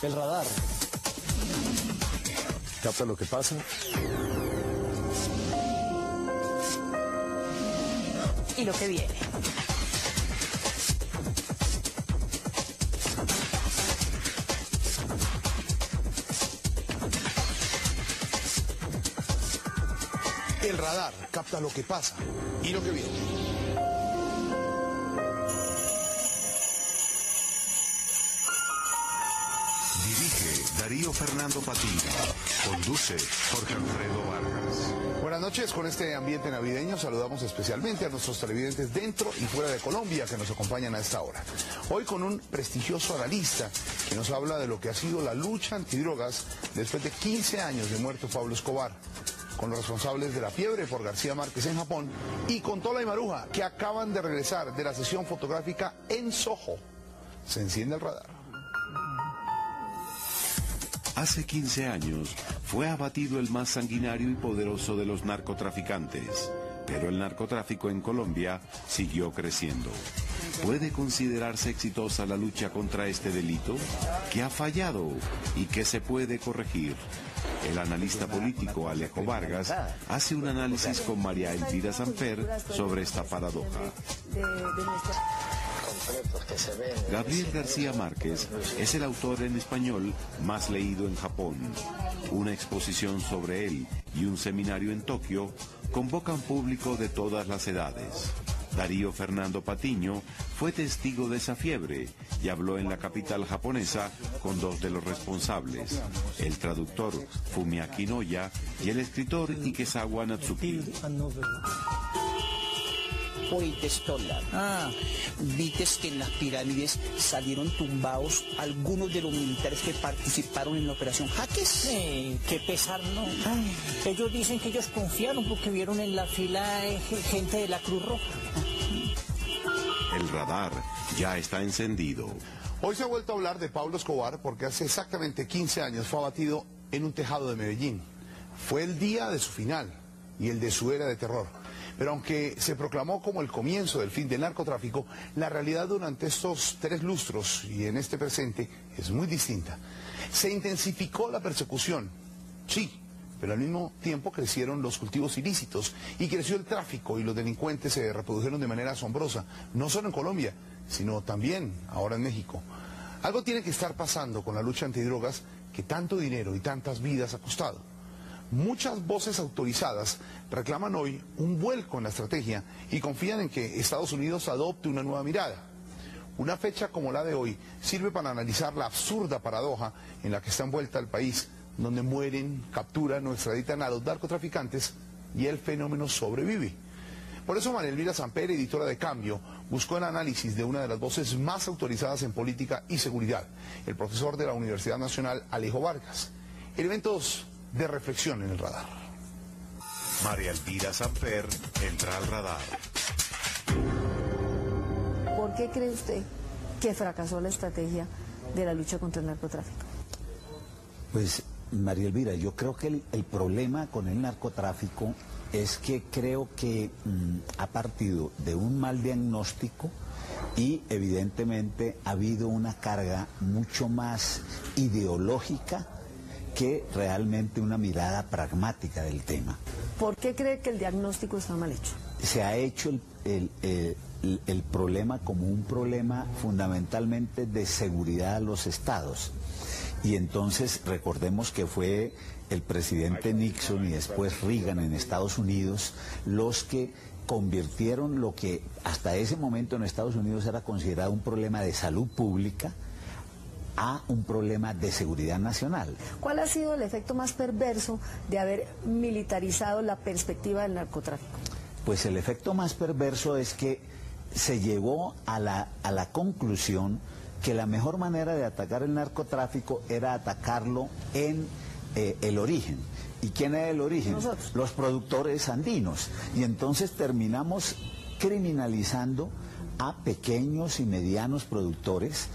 El radar. Capta lo que pasa. Y lo que viene. El radar capta lo que pasa y lo que viene. Dirige Darío Fernando Patiño. Conduce Jorge Alfredo Vargas. Buenas noches. Con este ambiente navideño saludamos especialmente a nuestros televidentes dentro y fuera de Colombia que nos acompañan a esta hora. Hoy con un prestigioso analista que nos habla de lo que ha sido la lucha antidrogas después de 15 años de muerto Pablo Escobar, con los responsables de la fiebre por García Márquez en Japón y con Tola y Maruja, que acaban de regresar de la sesión fotográfica en Soho. Se enciende el radar. Hace 15 años fue abatido el más sanguinario y poderoso de los narcotraficantes, pero el narcotráfico en Colombia siguió creciendo. ¿Puede considerarse exitosa la lucha contra este delito? ¿Qué ha fallado y qué se puede corregir? El analista político Alejo Vargas hace un análisis con María Elvira Samper sobre esta paradoja. Gabriel García Márquez es el autor en español más leído en Japón. Una exposición sobre él y un seminario en Tokio convocan público de todas las edades. Darío Fernando Patiño fue testigo de esa fiebre y habló en la capital japonesa con dos de los responsables, el traductor Fumiaki Noya y el escritor Ikezawa Natsuki. Oítes, Tola. Vites que en las pirámides salieron tumbados algunos de los militares que participaron en la operación Jaques. Qué pesar, ¿no? Ellos dicen que ellos confiaron porque vieron en la fila gente de la Cruz Roja. El radar ya está encendido. Hoy se ha vuelto a hablar de Pablo Escobar porque hace exactamente 15 años fue abatido en un tejado de Medellín. Fue el día de su final y el de su era de terror. Pero aunque se proclamó como el comienzo del fin del narcotráfico, la realidad durante estos 3 lustros y en este presente es muy distinta. Se intensificó la persecución, sí, pero al mismo tiempo crecieron los cultivos ilícitos y creció el tráfico y los delincuentes se reprodujeron de manera asombrosa, no solo en Colombia, sino también ahora en México. Algo tiene que estar pasando con la lucha antidrogas que tanto dinero y tantas vidas ha costado. Muchas voces autorizadas reclaman hoy un vuelco en la estrategia y confían en que Estados Unidos adopte una nueva mirada. Una fecha como la de hoy sirve para analizar la absurda paradoja en la que está envuelta el país, donde mueren, capturan o extraditan a los narcotraficantes y el fenómeno sobrevive. Por eso María Elvira Samper, editora de Cambio, buscó el análisis de una de las voces más autorizadas en política y seguridad, el profesor de la Universidad Nacional Alejo Vargas. Elementos de reflexión en el radar. María Elvira Samper entra al radar. ¿Por qué cree usted que fracasó la estrategia de la lucha contra el narcotráfico? Pues, María Elvira, yo creo que el problema con el narcotráfico es que creo que ha partido de un mal diagnóstico y evidentemente ha habido una carga mucho más ideológica que realmente una mirada pragmática del tema. ¿Por qué cree que el diagnóstico está mal hecho? Se ha hecho el problema como un problema fundamentalmente de seguridad a los estados. Y entonces recordemos que fue el presidente Nixon y después Reagan en Estados Unidos los que convirtieron lo que hasta ese momento en Estados Unidos era considerado un problema de salud pública a un problema de seguridad nacional. ¿Cuál ha sido el efecto más perverso de haber militarizado la perspectiva del narcotráfico? Pues el efecto más perverso es que se llegó a la conclusión que la mejor manera de atacar el narcotráfico era atacarlo en el origen. ¿Y quién es el origen? Nosotros. Los productores andinos. Y entonces terminamos criminalizando a pequeños y medianos productores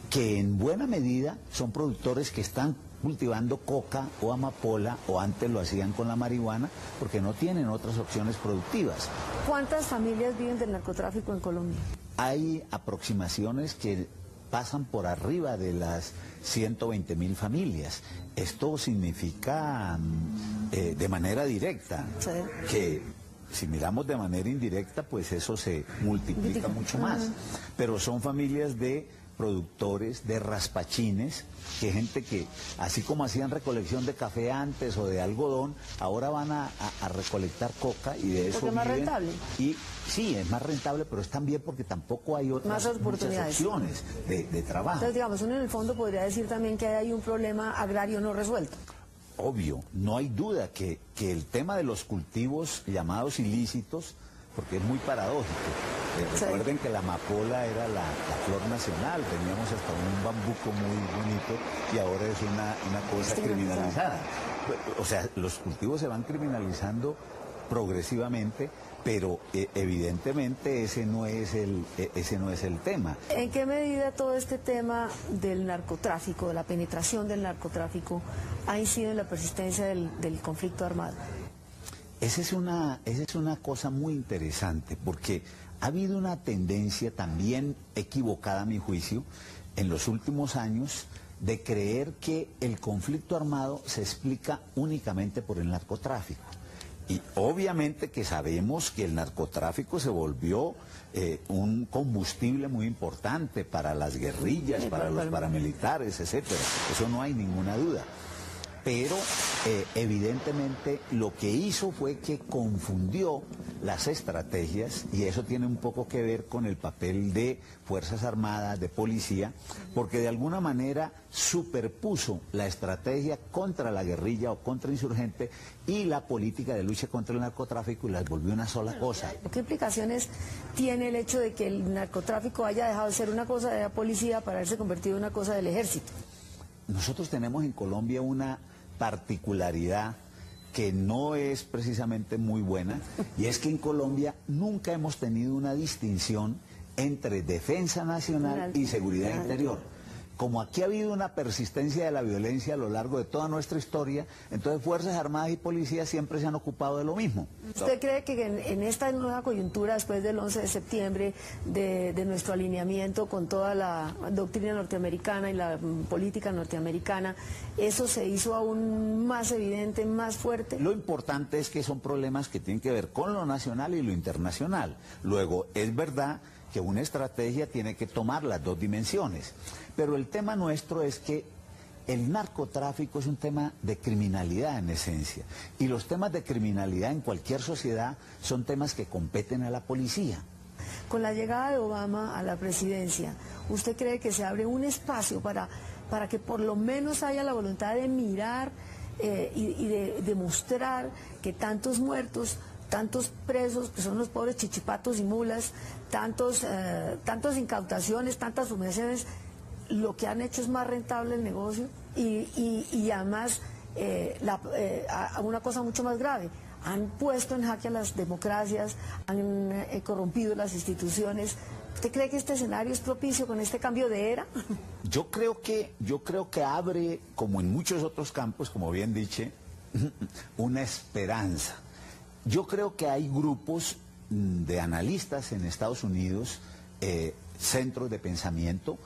que en buena medida son productores que están cultivando coca o amapola, o antes lo hacían con la marihuana, porque no tienen otras opciones productivas. ¿Cuántas familias viven del narcotráfico en Colombia? Hay aproximaciones que pasan por arriba de las 120.000 familias. Esto significa de manera directa que si miramos de manera indirecta, pues eso se multiplica mucho más. Pero son familias de productores, de raspachines, que gente que, así como hacían recolección de café antes o de algodón, ahora van a recolectar coca y de eso porque es más rentable. Y sí, es más rentable, pero es también porque tampoco hay otras muchas opciones de trabajo. Entonces, digamos, uno en el fondo podría decir también que hay un problema agrario no resuelto. Obvio, no hay duda que el tema de los cultivos llamados ilícitos, porque es muy paradójico. Recuerden que la amapola era la flor nacional, teníamos hasta un bambuco muy bonito y ahora es una cosa criminalizada. O sea, los cultivos se van criminalizando progresivamente, pero evidentemente ese no es el tema. ¿En qué medida todo este tema del narcotráfico, de la penetración del narcotráfico, ha incidido en la persistencia del conflicto armado? Esa es una cosa muy interesante, porque ha habido una tendencia también equivocada, a mi juicio, en los últimos años, de creer que el conflicto armado se explica únicamente por el narcotráfico. Y obviamente que sabemos que el narcotráfico se volvió un combustible muy importante para las guerrillas, para los paramilitares, etcétera. Eso no hay ninguna duda. Pero evidentemente lo que hizo fue que confundió las estrategias, y eso tiene un poco que ver con el papel de Fuerzas Armadas, de policía, porque de alguna manera superpuso la estrategia contra la guerrilla o contra insurgente y la política de lucha contra el narcotráfico, y las volvió una sola cosa. ¿Qué implicaciones tiene el hecho de que el narcotráfico haya dejado de ser una cosa de la policía para haberse convertido en una cosa del ejército? Nosotros tenemos en Colombia una particularidad que no es precisamente muy buena, y es que en Colombia nunca hemos tenido una distinción entre defensa nacional y seguridad interior. Como aquí ha habido una persistencia de la violencia a lo largo de toda nuestra historia, entonces Fuerzas Armadas y Policías siempre se han ocupado de lo mismo. ¿Usted cree que en esta nueva coyuntura, después del 11 de septiembre, de nuestro alineamiento con toda la doctrina norteamericana y la política norteamericana, eso se hizo aún más evidente, más fuerte? Lo importante es que son problemas que tienen que ver con lo nacional y lo internacional. Luego, es verdad que una estrategia tiene que tomar las dos dimensiones. Pero el tema nuestro es que el narcotráfico es un tema de criminalidad en esencia. Y los temas de criminalidad en cualquier sociedad son temas que competen a la policía. Con la llegada de Obama a la presidencia, ¿usted cree que se abre un espacio para que por lo menos haya la voluntad de mirar y de demostrar que tantos muertos, tantos presos, que son los pobres chichipatos y mulas, tantas incautaciones, tantas humillaciones, lo que han hecho es más rentable el negocio y además una cosa mucho más grave, han puesto en jaque a las democracias, han corrompido las instituciones? ¿Usted cree que este escenario es propicio con este cambio de era? Yo creo que abre, como en muchos otros campos, como bien dice, una esperanza. Yo creo que hay grupos de analistas en Estados Unidos, centros de pensamiento,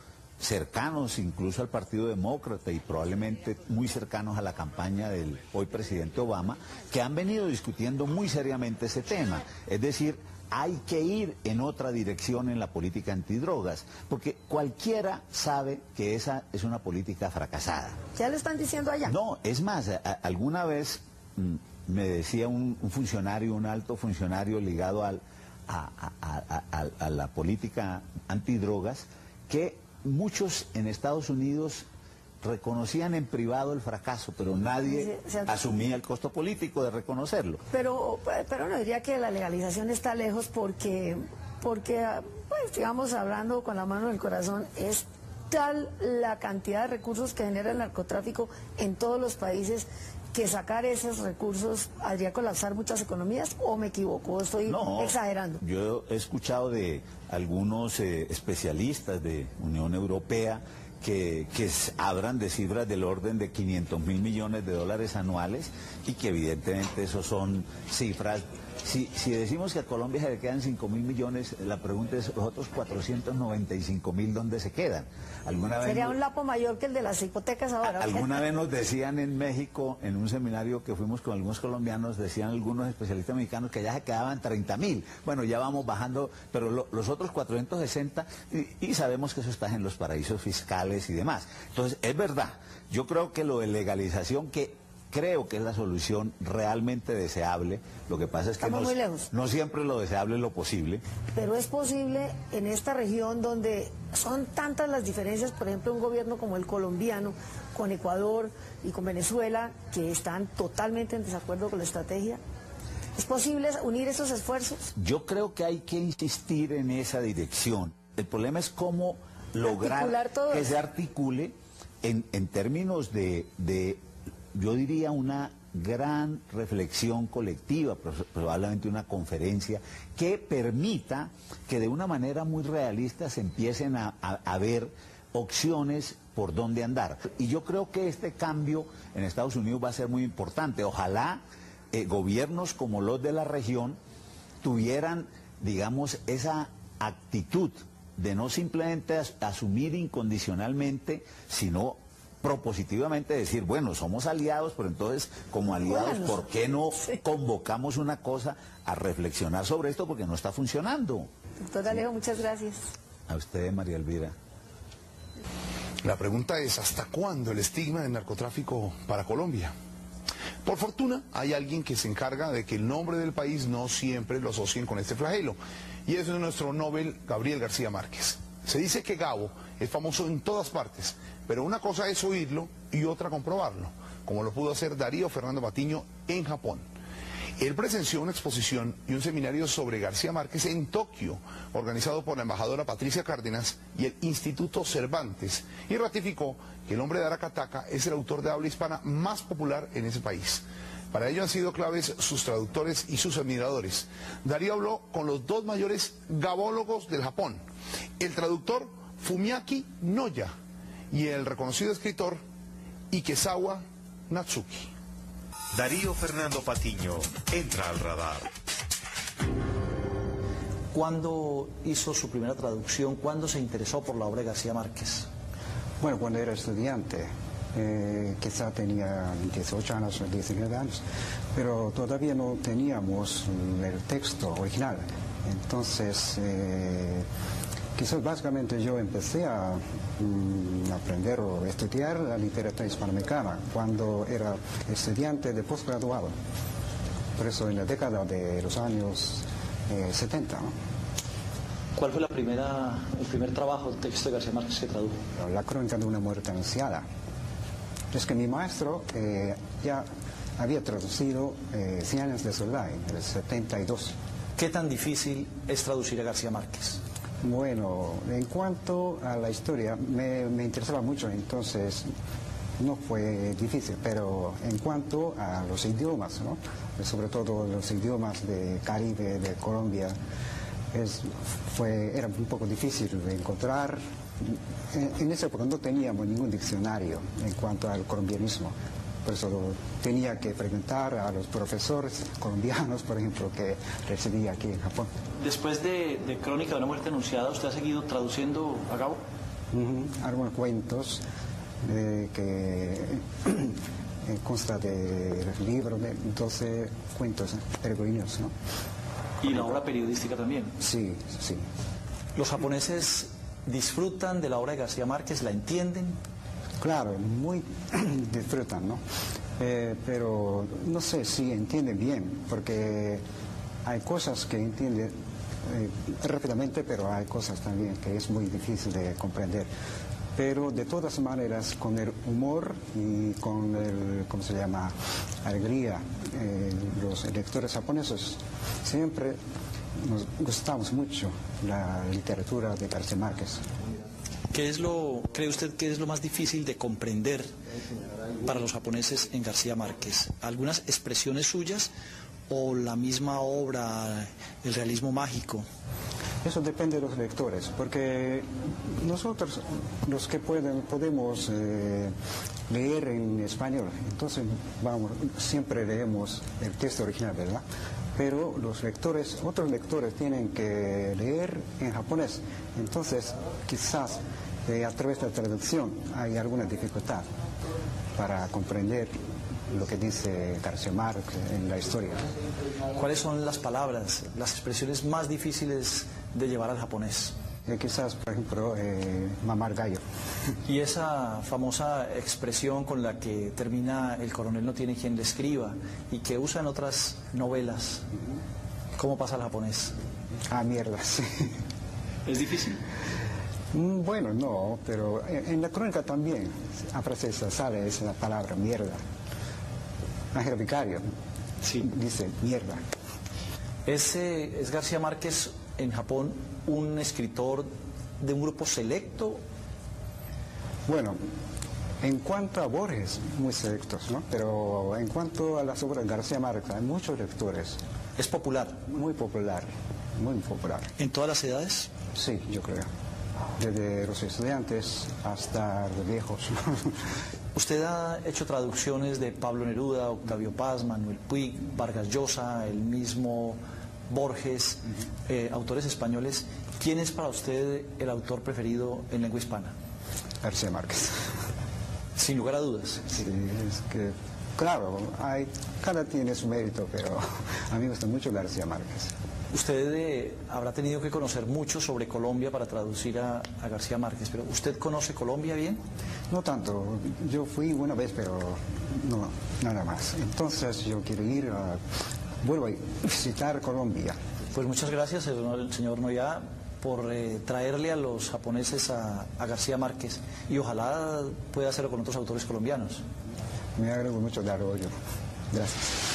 cercanos incluso al Partido Demócrata y probablemente muy cercanos a la campaña del hoy presidente Obama, que han venido discutiendo muy seriamente ese tema. Es decir, hay que ir en otra dirección en la política antidrogas, porque cualquiera sabe que esa es una política fracasada. ¿Ya lo están diciendo allá? No, es más, alguna vez me decía un funcionario, un alto funcionario ligado a la política antidrogas, que muchos en Estados Unidos reconocían en privado el fracaso, pero nadie asumía el costo político de reconocerlo. Pero no diría que la legalización está lejos porque pues, digamos, hablando con la mano en el corazón, es tal la cantidad de recursos que genera el narcotráfico en todos los países que sacar esos recursos haría colapsar muchas economías, ¿o me equivoco? ¿O estoy exagerando? Yo he escuchado de algunos especialistas de Unión Europea que hablan de cifras del orden de 500.000 millones de dólares anuales, y que evidentemente esos son cifras si decimos que a Colombia se le quedan 5.000 millones, la pregunta es, los otros 495.000, ¿dónde se quedan? Sería un lapo mayor que el de las hipotecas ahora. Alguna vez nos decían en México, en un seminario que fuimos con algunos colombianos, decían algunos especialistas mexicanos que ya se quedaban 30.000. Bueno, ya vamos bajando, pero los otros 460, y sabemos que eso está en los paraísos fiscales y demás. Entonces, es verdad, yo creo que lo de legalización, que creo que es la solución realmente deseable, lo que pasa es que no siempre lo deseable es lo posible. Pero es posible en esta región donde son tantas las diferencias, por ejemplo, un gobierno como el colombiano, con Ecuador y con Venezuela, que están totalmente en desacuerdo con la estrategia. ¿Es posible unir esos esfuerzos? Yo creo que hay que insistir en esa dirección. El problema es cómo lograr que se articule en términos de yo diría una gran reflexión colectiva, probablemente una conferencia, que permita que de una manera muy realista se empiecen a ver opciones por dónde andar. Y yo creo que este cambio en Estados Unidos va a ser muy importante. Ojalá gobiernos como los de la región tuvieran, digamos, esa actitud de no simplemente asumir incondicionalmente, sino propositivamente decir, bueno, somos aliados, pero entonces, como aliados, ¿por qué no convocamos una cosa a reflexionar sobre esto? Porque no está funcionando. Doctor Alejo, muchas gracias. A usted, María Elvira. La pregunta es, ¿hasta cuándo el estigma del narcotráfico para Colombia? Por fortuna, hay alguien que se encarga de que el nombre del país no siempre lo asocien con este flagelo. Y ese es nuestro Nobel, Gabriel García Márquez. Se dice que Gabo es famoso en todas partes, pero una cosa es oírlo y otra comprobarlo, como lo pudo hacer Darío Fernando Patiño en Japón. Él presenció una exposición y un seminario sobre García Márquez en Tokio, organizado por la embajadora Patricia Cárdenas y el Instituto Cervantes, y ratificó que el hombre de Aracataca es el autor de habla hispana más popular en ese país. Para ello han sido claves sus traductores y sus admiradores. Darío habló con los dos mayores gabólogos del Japón, el traductor Fumiaki Noya y el reconocido escritor Ikezawa Natsuki. Darío Fernando Patiño entra al radar. ¿Cuándo hizo su primera traducción? ¿Cuándo se interesó por la obra de García Márquez? Bueno, cuando era estudiante, quizá tenía 18 años o 19 años, pero todavía no teníamos el texto original. Entonces, quizás básicamente yo empecé a aprender o estudiar la literatura hispanoamericana cuando era estudiante de posgraduado. Por eso en la década de los años 70, ¿no? ¿Cuál fue el primer trabajo, texto de García Márquez que tradujo? La crónica de una muerte anunciada. Es que mi maestro ya había traducido 100 años de soledad en el 72. ¿Qué tan difícil es traducir a García Márquez? Bueno, en cuanto a la historia, me interesaba mucho, entonces no fue difícil, pero en cuanto a los idiomas, ¿no? Sobre todo los idiomas de Caribe, de Colombia, era un poco difícil de encontrar. En esa época no teníamos ningún diccionario en cuanto al colombianismo. Por eso tenía que preguntar a los profesores colombianos, por ejemplo, que residía aquí en Japón. Después de Crónica de una muerte anunciada, ¿usted ha seguido traduciendo a Gabo? Algunos cuentos que consta de libro de 12 cuentos peregrinos, ¿no? ¿Y la obra periodística también? Sí, sí. ¿Los japoneses disfrutan de la obra de García Márquez? ¿La entienden? Claro, muy disfrutan, ¿no? Pero no sé si entienden bien, porque hay cosas que entienden rápidamente, pero hay cosas también que es muy difícil de comprender. Pero de todas maneras, con el humor y con el, ¿cómo se llama?, alegría, los lectores japoneses siempre nos gustamos mucho la literatura de García Márquez. ¿Cree usted que es lo más difícil de comprender para los japoneses en García Márquez? ¿Algunas expresiones suyas o la misma obra, el realismo mágico? Eso depende de los lectores, porque nosotros, los que podemos leer en español, entonces siempre leemos el texto original, ¿verdad? pero los lectores, otros lectores tienen que leer en japonés. Entonces, quizás a través de la traducción hay alguna dificultad para comprender lo que dice García Márquez en la historia. ¿Cuáles son las palabras, las expresiones más difíciles de llevar al japonés? Quizás, por ejemplo, mamar gallo. Y esa famosa expresión con la que termina El coronel no tiene quien le escriba y que usa en otras novelas, ¿cómo pasa al japonés? Ah, mierda, sí. ¿Es difícil? Bueno, no, pero en la crónica también aparece sale esa palabra, mierda. Ángel Vicario dice mierda. ¿Es García Márquez en Japón un escritor de un grupo selecto? Bueno, en cuanto a Borges, muy selectos, ¿no? Pero en cuanto a las obras de García Márquez, hay muchos lectores. ¿Es popular? Muy popular, muy popular. ¿En todas las edades? Sí, yo creo. Desde los estudiantes hasta los viejos. Usted ha hecho traducciones de Pablo Neruda, Octavio Paz, Manuel Puig, Vargas Llosa, el mismo Borges, autores españoles. ¿Quién es para usted el autor preferido en lengua hispana? García Márquez. Sin lugar a dudas. Sí, es que, claro, cada tiene su mérito, pero a mí me gusta mucho García Márquez. Usted habrá tenido que conocer mucho sobre Colombia para traducir a García Márquez, pero ¿usted conoce Colombia bien? No tanto, yo fui una vez, pero no, nada más. Entonces yo quiero vuelvo a visitar Colombia. Pues muchas gracias, señor Noya, por traerle a los japoneses a García Márquez y ojalá pueda hacerlo con otros autores colombianos. Me agrego mucho de Arroyo. Gracias.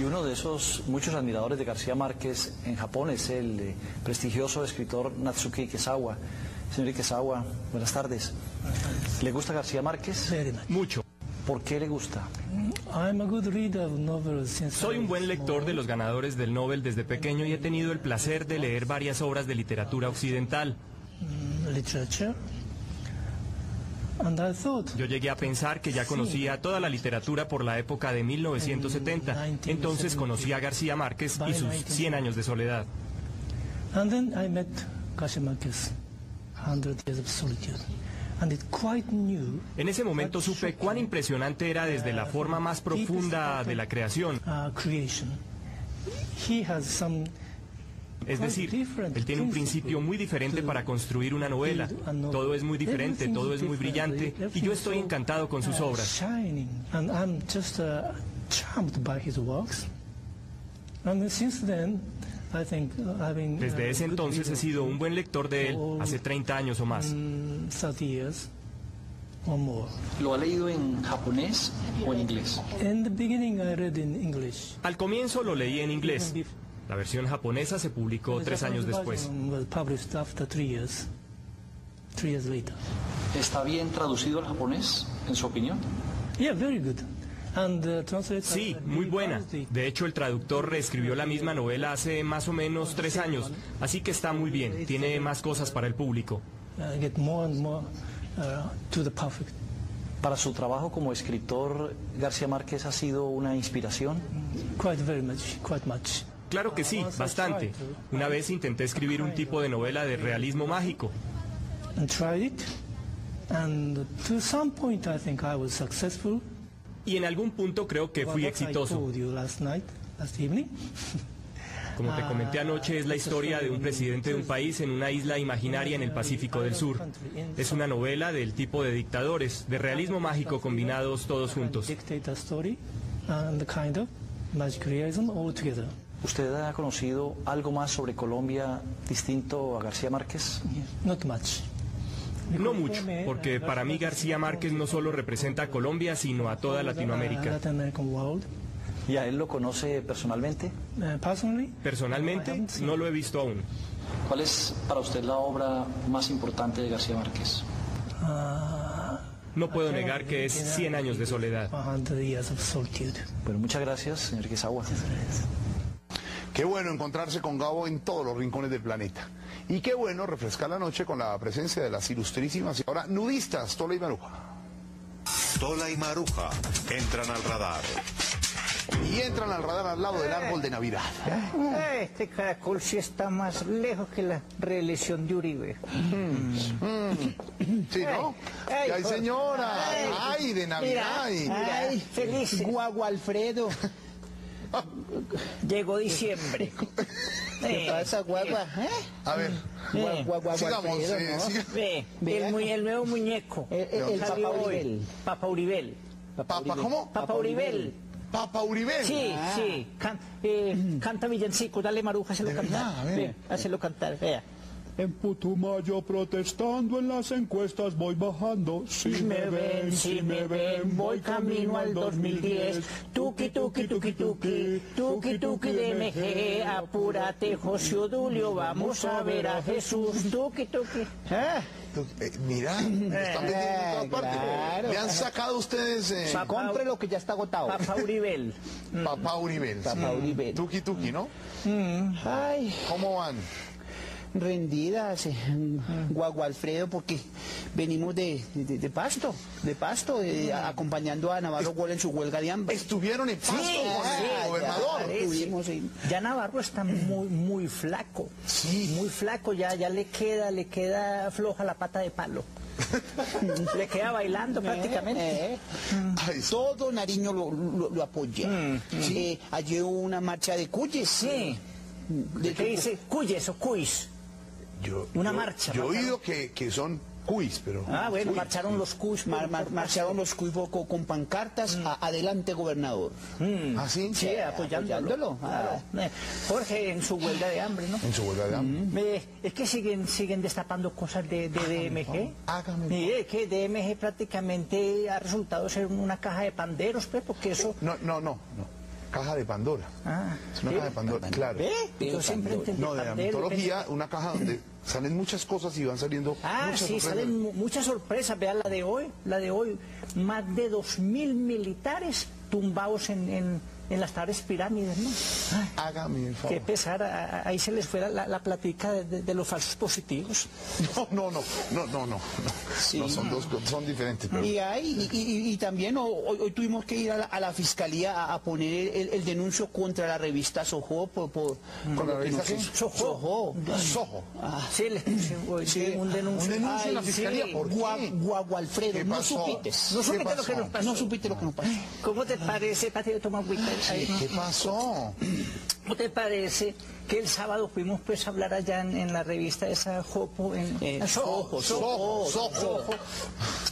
Y uno de esos muchos admiradores de García Márquez en Japón es el prestigioso escritor Natsuki Ikezawa. Señor Ikezawa, buenas tardes. ¿Le gusta García Márquez? Mucho. ¿Por qué le gusta? Soy un buen lector de los ganadores del Nobel desde pequeño y he tenido el placer de leer varias obras de literatura occidental. Yo llegué a pensar que ya conocía toda la literatura por la época de 1970. Entonces conocí a García Márquez y sus 100 años de soledad. En ese momento supe cuán impresionante era desde la forma más profunda de la creación. Es decir, él tiene un principio muy diferente para construir una novela. Todo es muy diferente, todo es muy brillante, y yo estoy encantado con sus obras. Desde ese entonces he sido un buen lector de él, hace 30 años o más. ¿Lo ha leído en japonés o en inglés? Al comienzo lo leí en inglés. La versión japonesa se publicó 3 años después. ¿Está bien traducido al japonés, en su opinión? Sí, muy buena. De hecho, el traductor reescribió la misma novela hace más o menos 3 años, así que está muy bien. Tiene más cosas para el público. ¿Para su trabajo como escritor, García Márquez ha sido una inspiración? Claro que sí, bastante. Una vez intenté escribir un tipo de novela de realismo mágico. Y en algún punto creo que fui exitoso. Como te comenté anoche, es la historia de un presidente de un país en una isla imaginaria en el Pacífico del Sur. Es una novela del tipo de dictadores, de realismo mágico combinados todos juntos. ¿Usted ha conocido algo más sobre Colombia distinto a García Márquez? No mucho, porque para mí García Márquez no solo representa a Colombia, sino a toda Latinoamérica. ¿Y a él lo conoce personalmente? Personalmente, no lo he visto aún. ¿Cuál es para usted la obra más importante de García Márquez? No puedo negar que es 100 años de soledad. Bueno, muchas gracias, señor Ikezawa. Qué bueno encontrarse con Gabo en todos los rincones del planeta. Y qué bueno refrescar la noche con la presencia de las ilustrísimas y ahora nudistas, Tola y Maruja. Tola y Maruja entran al radar. y entran al radar al lado del árbol de Navidad. Este caracol sí está más lejos que la reelección de Uribe. Sí, ¿no? ¡Ay, señora! ¡Ay, de Navidad! Ay, feliz. Guagua Alfredo. Llegó diciembre. ¿Qué pasa, guagua? A ver, Guagua sigamos. Alfredo, ¿no? El nuevo muñeco. El Papa Salió hoy. Uribel. Papa Uribel. ¿Papa cómo? Papa Uribel. Papa Uribel. Sí, sí. Canta villancico, dale Maruja, hazlo cantar. a ver. Hazlo cantar, vea. En Putumayo protestando en las encuestas voy bajando. Si me ven, voy camino al 2010. Tuki, tuki, tuki, tuki, tuki, tuki de MG. Apúrate, José Odulio, vamos a ver a Jesús. Tuki, tuki. Mira, están vendiendo en todas partes. Claro. ¿Le han sacado ustedes? Compre lo que ya está agotado. Papa Uribel. Papa Uribel. Papa Uribel. Tuki, tuki, ¿no? Ay, ¿Cómo van? rendidas, Guagua Alfredo, porque venimos de Pasto, acompañando a Navarro Gol en su huelga de hambre. Estuvieron en Pasto con el gobernador. Estuvimos Ya Navarro está muy flaco. Sí. Muy flaco, ya le queda floja la pata de palo. Le queda bailando prácticamente. Ay, Todo Nariño lo apoya. Ayer hubo una marcha de Cuyes. Sí. ¿Qué dice? Cuyes o Cuis. Una marcha. Yo he oído que son cuis, pero... Bueno, marcharon los Cuis. Marcharon los Cuis con pancartas, adelante gobernador. ¿Ah, sí? Sí, apoyándolo. Jorge en su huelga de hambre, ¿no? En su huelga de hambre. Es que siguen destapando cosas de DMG. Mire, que DMG prácticamente ha resultado ser una caja de panderos, pues, porque eso... No. Caja de Pandora. Es una caja de Pandora, claro. Yo siempre entendí No, de la pandero, mitología, una caja donde salen muchas cosas y van saliendo muchas sí, sorpresas. salen muchas sorpresas. Vean la de hoy, más de 2000 militares tumbados en las tales pirámides, ¿no? Hágame el favor. Qué pesar, ahí se les fue la platica de los falsos positivos. No. Sí. No, son diferentes. Pero... Y también hoy tuvimos que ir a la fiscalía a poner el denuncio contra la revista Soho ¿Con la revista qué? Soho. Sí, les puse un denuncio. ¿Un denuncio en la fiscalía? ¿Por qué? Guagua Alfredo, ¿Qué no pasó? supiste lo que nos pasó. No supiste lo que nos pasó. ¿Cómo te parece, Patio, toma agüita? ¿Qué pasó? ¿Cómo te parece que el sábado fuimos pues a hablar allá en la revista esa Jopo, Soho.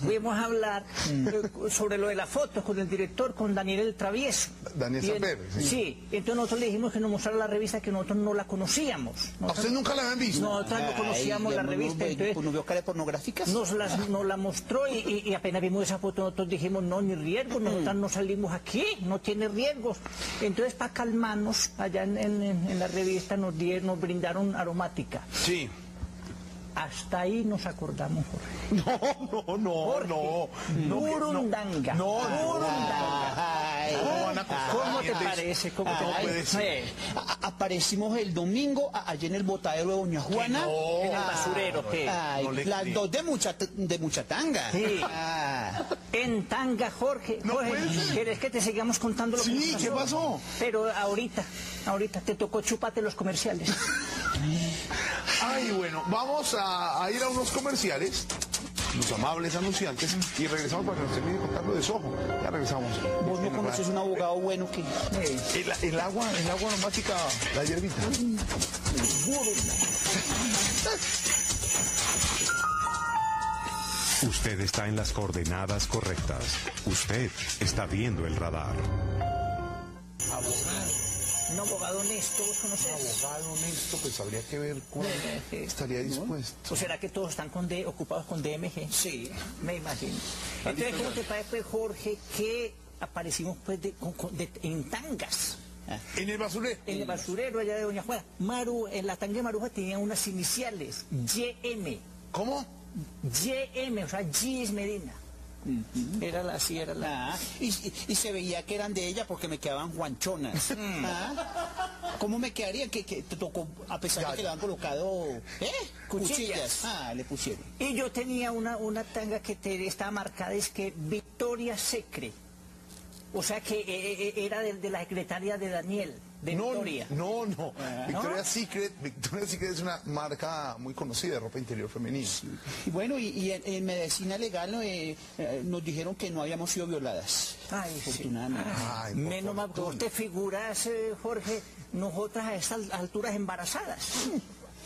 Fuimos a hablar sobre lo de las fotos con el director, con Daniel el Travieso. Daniel Samper, sí. Entonces nosotros le dijimos que nos mostrara la revista, que nosotros no la conocíamos. ¿A usted nunca la habían visto? Nosotros no conocíamos la revista. Entonces ¿No vio caras pornográficas? nos la mostró y apenas vimos esa foto nosotros dijimos, no, ni riesgos, nosotros no salimos aquí, no tiene riesgos. Entonces para calmarnos, allá en la revista nos brindaron aromática. Sí. Hasta ahí nos acordamos, Jorge. No. Burundanga. ¿Cómo te parece? ¿Cómo puede ser? Aparecimos el domingo allí en el botadero de Doña Juana. En el basurero, ¿qué? Las dos de mucha tanga. Sí. En tanga, Jorge. ¿Quieres que te sigamos contando lo que nos pasó? Sí, ¿qué pasó? Pero ahorita te tocó chupate los comerciales. Ay, bueno, vamos a ir a unos comerciales, los amables anunciantes, y regresamos para que nos termine contando de Soho. Ya regresamos. Vos no conoces un abogado bueno que... El agua aromática, la hierbita. Usted está en las coordenadas correctas. Usted está viendo el radar. Un abogado honesto, ¿vos conoces? Un abogado honesto, pues habría que ver cuál estaría dispuesto. ¿O será que todos están ocupados con DMG? Sí, me imagino. Entonces, ¿cómo te parece, pues, Jorge, que aparecimos pues en tangas? ¿En el basurero? En el basurero allá de Doña Juana. En la tanga de Maruja tenía unas iniciales, YM. ¿Cómo? YM, o sea, G es Medina. Era la... Y se veía que eran de ella porque me quedaban guanchonas. ¿Cómo me quedarían? Que te tocó, a pesar de que le han colocado cuchillas. Le pusieron. Y yo tenía una tanga que estaba marcada, es que Victoria Secret. O sea que era de la secretaria de Daniel, de Victoria. No. ¿No? Victoria's Secret es una marca muy conocida de ropa interior femenina. Sí. Y bueno, y en medicina legal nos dijeron que no habíamos sido violadas. Ay, afortunadamente. Ay, menos mal, ¿vos te figuras, Jorge, nosotras a estas alturas embarazadas?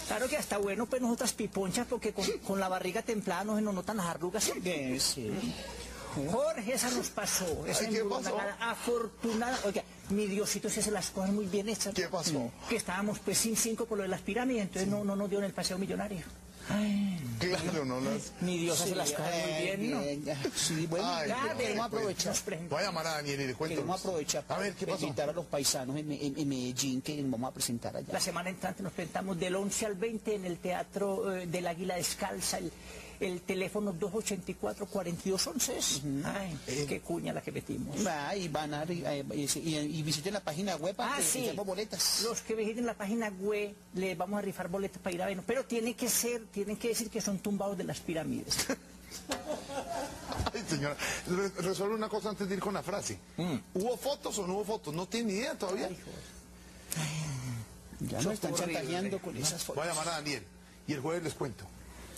Claro que hasta bueno, pues nosotras piponchas, porque con la barriga templada no se nos notan las arrugas. Sí. Jorge, esa nos pasó. Esa ¿qué pasó? Afortunada. Oiga, mi Diosito se hace las cosas muy bien hechas. ¿Qué pasó? Que estábamos pues sin 5 por lo de las pirámides, entonces no nos dieron el paseo millonario. Ay, claro, no las... Mi Dios hace las cosas muy bien, ¿no? Sí, bueno, Ay, ya queremos aprovechar. Voy a llamar a Daniel y le cuento. Queremos aprovechar A ver, ¿qué para pasó? invitar a los paisanos en Medellín que nos vamos a presentar allá. La semana entrante nos presentamos del 11 al 20 en el Teatro del Águila Descalza, el teléfono 284-4211. Ay, qué cuña la que metimos. Y van a y visiten la página web para que sí. rifemos boletas. Los que visiten la página web les vamos a rifar boletas para ir a vernos, pero tienen que decir que son tumbados de las pirámides. Ay, señora, resuelve una cosa antes de ir con la frase. ¿Hubo fotos o no hubo fotos? No tiene ni idea todavía. Ya nos están chantajeando con esas fotos. Voy a llamar a Daniel y el jueves les cuento.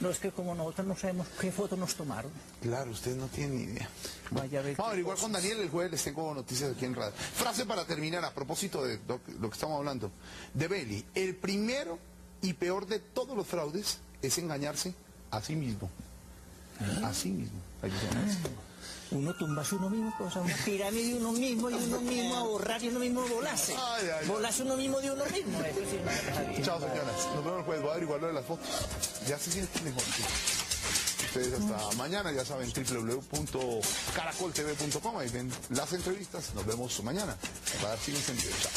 No, es que como nosotros no sabemos qué fotos nos tomaron. Claro, ustedes no tienen ni idea. Vaya a ver. Vamos a averiguar con Daniel, el jueves les tengo noticias aquí en radio. Frase para terminar, a propósito de lo que estamos hablando. De Belli, el primero y peor de todos los fraudes es engañarse a sí mismo. A sí mismo. Hay que llamarse. Uno tumbase uno mismo, o sea, una pirámide de uno mismo y uno mismo a borrar y uno mismo volase. Volase uno mismo de uno mismo. Eso sí, no está bien. Chao, señoras. Nos vemos el jueves. Voy a averiguar lo de las fotos. Ya se siente mejor. Sí. Ustedes hasta mañana, ya saben, www.caracoltv.com. Ahí ven las entrevistas. Nos vemos mañana. Para dar sin sentido. Chao.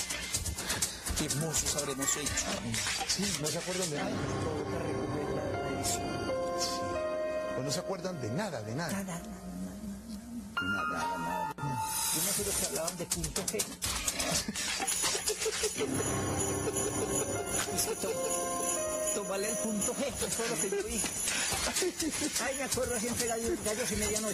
Qué hermosos habremos hecho. Sí, no se acuerdan de nada. Sí. Pues no se acuerdan de nada, de nada. Nada. Yo no sé lo que hablaban de punto G. Tómale el punto G, eso es lo que yo dije. Ay, me acuerdo siempre gallos y medianoche.